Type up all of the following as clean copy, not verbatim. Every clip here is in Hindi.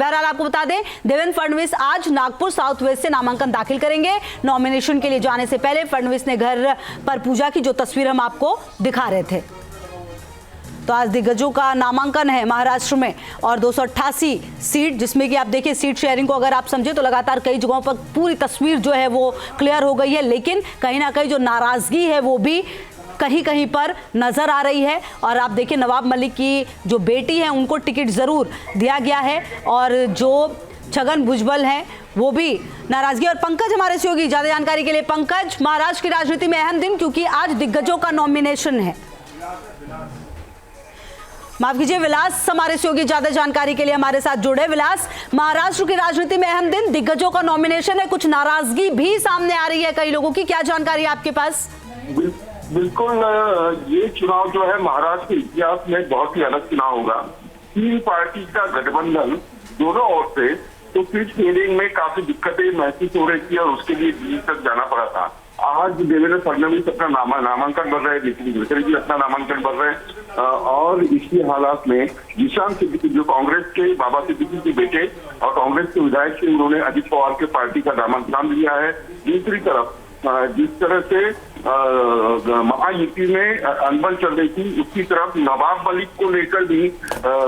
बहरहाल आपको बता दें, देवेंद्र फडणवीस आज नागपुर साउथ वेस्ट से नामांकन दाखिल करेंगे। नॉमिनेशन के लिए जाने से पहले फडणवीस ने घर पर पूजा की, जो तस्वीर हम आपको दिखा रहे थे। तो आज दिग्गजों का नामांकन है महाराष्ट्र में और 288 सीट, जिसमें कि आप देखिए सीट शेयरिंग को अगर आप समझे तो लगातार कई जगहों पर पूरी तस्वीर जो है वो क्लियर हो गई है, लेकिन कहीं ना कहीं जो नाराजगी है वो भी कहीं कहीं पर नजर आ रही है। और आप देखिए नवाब मलिक की जो बेटी है उनको टिकट जरूर दिया गया है और जो छगन भुजबल हैं वो भी नाराजगी। और पंकज हमारे सहयोगी ज्यादा जानकारी के लिए। पंकज, महाराष्ट्र की राजनीति में अहम दिन क्योंकि आज दिग्गजों का नॉमिनेशन है। माफ कीजिए विलास हमारे सहयोगी ज्यादा जानकारी के लिए हमारे साथ जुड़े। विलास, महाराष्ट्र की राजनीति में अहम दिन, दिग्गजों का नॉमिनेशन है, कुछ नाराजगी भी सामने आ रही है कई लोगों की, क्या जानकारी है आपके पास? बिल्कुल, ये चुनाव जो है महाराष्ट्र के इतिहास में बहुत ही अलग चुनाव होगा। तीन पार्टी का गठबंधन दोनों ओर से, तो सीट शेयरिंग में काफी दिक्कतें महसूस हो रही थी और उसके लिए दिल्ली तक जाना पड़ा था। आज देवेंद्र फडणवीस अपना नामांकन भर रहे हैं, नितिन गडकरी जी अपना नामांकन भर रहे हैं और इसी हालात में जिशान सिद्दीकी जो कांग्रेस के बाबा सिद्दीकी के बेटे और कांग्रेस के विधायक से उन्होंने अजित पवार के पार्टी का नामांकन लिया है। दूसरी तरफ जिस तरह से महायुति में अनबन चल रही थी, उसकी तरफ नवाब मलिक को लेकर भी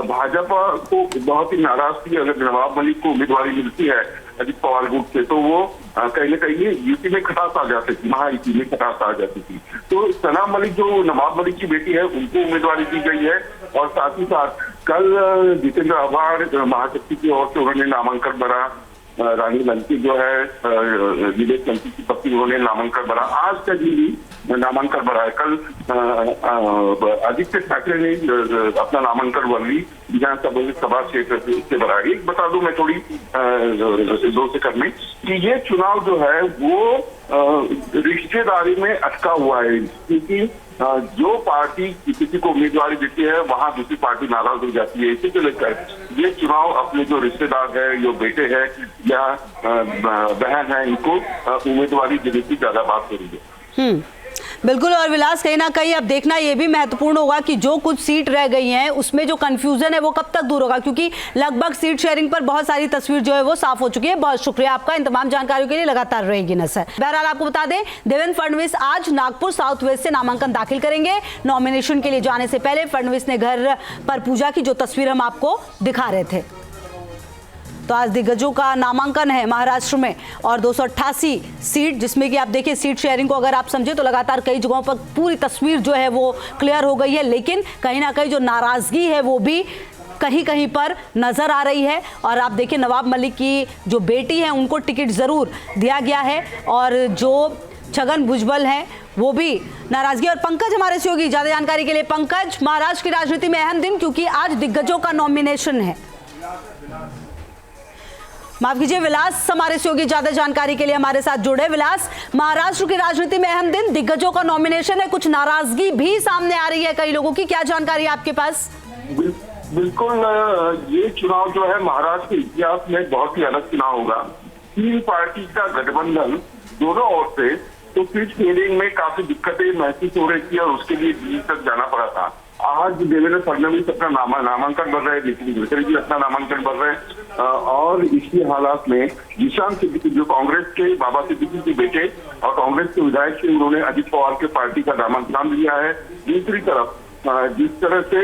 भाजपा को बहुत ही नाराज थी। अगर नवाब मलिक को उम्मीदवारी मिलती है अजित पवार गुट से तो वो कहीं न कहीं यूपी में खटास आ जाती थी, महायुति में खटास आ जाती थी। तो सना मलिक जो नवाब मलिक की बेटी है उनको उम्मीदवारी दी गई है और साथ ही साथ कल जितेंद्र आभार महाशक्ति की ओर से उन्होंने नामांकन भरा। रानी लंकी जो है विदेश मंत्री की पत्नी, उन्होंने नामांकन भरा। आज का भी नामांकन भरा है। कल आदित्य ठाकरे ने अपना नामांकन भर ली विधानसभा क्षेत्र से भरा। एक बता दूं मैं थोड़ी 2 सेकंड में कि ये चुनाव जो है वो रिश्तेदारी में अटका हुआ है, क्योंकि जो पार्टी किसी को उम्मीदवारी देती है वहां दूसरी पार्टी नाराज हो जाती है। इसी को लेकर ये चुनाव अपने जो रिश्तेदार है, जो बेटे हैं या बहन है, इनको उम्मीदवारी देने की ज्यादा बात करेंगे। बिल्कुल। और विलास, कहीं ना कहीं अब देखना ये भी महत्वपूर्ण होगा कि जो कुछ सीट रह गई हैं उसमें जो कंफ्यूजन है वो कब तक दूर होगा, क्योंकि लगभग सीट शेयरिंग पर बहुत सारी तस्वीर जो है वो साफ हो चुकी है। बहुत शुक्रिया आपका, इन तमाम जानकारियों के लिए लगातार रहेगी नजर। बहरहाल आपको बता दें, देवेंद्र फडणवीस आज नागपुर साउथ वेस्ट से नामांकन दाखिल करेंगे। नॉमिनेशन के लिए जाने से पहले फडणवीस ने घर पर पूजा की, जो तस्वीर हम आपको दिखा रहे थे। तो आज दिग्गजों का नामांकन है महाराष्ट्र में और 288 सीट, जिसमें कि आप देखिए सीट शेयरिंग को अगर आप समझे तो लगातार कई जगहों पर पूरी तस्वीर जो है वो क्लियर हो गई है, लेकिन कहीं ना कहीं जो नाराजगी है वो भी कहीं कहीं पर नजर आ रही है। और आप देखिए नवाब मलिक की जो बेटी है उनको टिकट जरूर दिया गया है और जो छगन भुजबल हैं वो भी नाराजगी। और पंकज हमारे सहयोगी ज्यादा जानकारी के लिए। पंकज, महाराष्ट्र की राजनीति में अहम दिन क्योंकि आज दिग्गजों का नॉमिनेशन है। माफ कीजिए विलास हमारे सहयोगी ज्यादा जानकारी के लिए हमारे साथ जुड़े। विलास, महाराष्ट्र की राजनीति में अहम दिन, दिग्गजों का नॉमिनेशन है, कुछ नाराजगी भी सामने आ रही है कई लोगों की, क्या जानकारी है आपके पास? बिल्कुल, ये चुनाव जो है महाराष्ट्र के इतिहास में बहुत ही अलग चुनाव होगा। तीन पार्टी का गठबंधन दोनों ओर से, तो सीट शेयरिंग में काफी दिक्कतें महसूस हो रही थी और उसके लिए दिल्ली तक जाना पड़ा था। आज देवेंद्र फडणवीस अपना नामांकन भर रहे हैं, नितिन गडकरी जी अपना नामांकन भर रहे हैं और इसी हालात में जिशान सिद्दीकी जो कांग्रेस के बाबा सिद्दीकी के बेटे और कांग्रेस के विधायक से उन्होंने अजित पवार के पार्टी का नामांकन लिया है। दूसरी तरफ जिस तरह से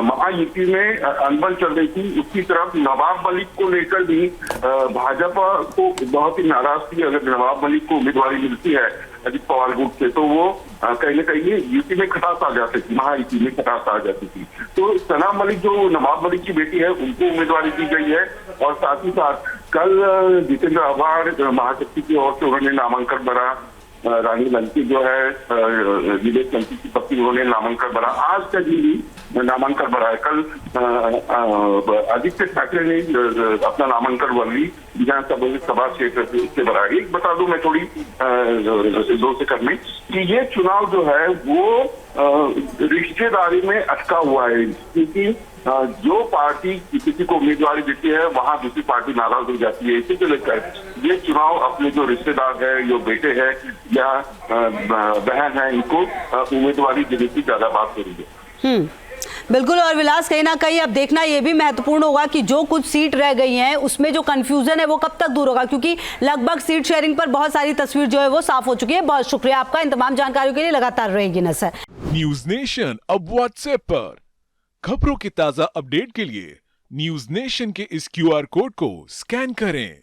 महायुति में अनबन चल रही थी, उसकी तरफ नवाब मलिक को लेकर भी भाजपा को बहुत ही नाराज थी। अगर नवाब मलिक को उम्मीदवारी मिलती है अजित पवार गुट से तो वो कहीं न कहीं यूपी में खटास आ जाती थी, महायुति में खटास आ जाती थी। तो सना मलिक जो नवाब मलिक की बेटी है उनको उम्मीदवारी दी गई है और साथ ही साथ कल जितेंद्र आभार महाशक्ति की ओर से उन्होंने नामांकन भरा। रानी लंकी जो है विदेश मंत्री की पत्नी, उन्होंने नामांकन भरा। आज का भी नामांकन भरा है। कल आदित्य ठाकरे ने अपना नामांकन भर ली विधानसभा क्षेत्र से भरा। एक बता दूं मैं थोड़ी 2 सेकंड में कि ये चुनाव जो है वो रिश्तेदारी में अटका हुआ है, क्योंकि जो पार्टी किसी को उम्मीदवारी देती है वहां दूसरी पार्टी नाराज हो जाती है। इसी को लेकर ये चुनाव अपने जो रिश्तेदार है, जो बेटे हैं या बहन है, इनको उम्मीदवारी देने की ज्यादा बात करेंगे। बिल्कुल। और विलास, कहीं ना कहीं अब देखना ये भी महत्वपूर्ण होगा कि जो कुछ सीट रह गई हैं उसमें जो कंफ्यूजन है वो कब तक दूर होगा, क्योंकि लगभग सीट शेयरिंग पर बहुत सारी तस्वीर जो है वो साफ हो चुकी है। बहुत शुक्रिया आपका, इन तमाम जानकारियों के लिए लगातार रहेगी नजर। न्यूज नेशन अब व्हाट्सएप पर खबरों के ताजा अपडेट के लिए न्यूज नेशन के इस QR कोड को स्कैन करें।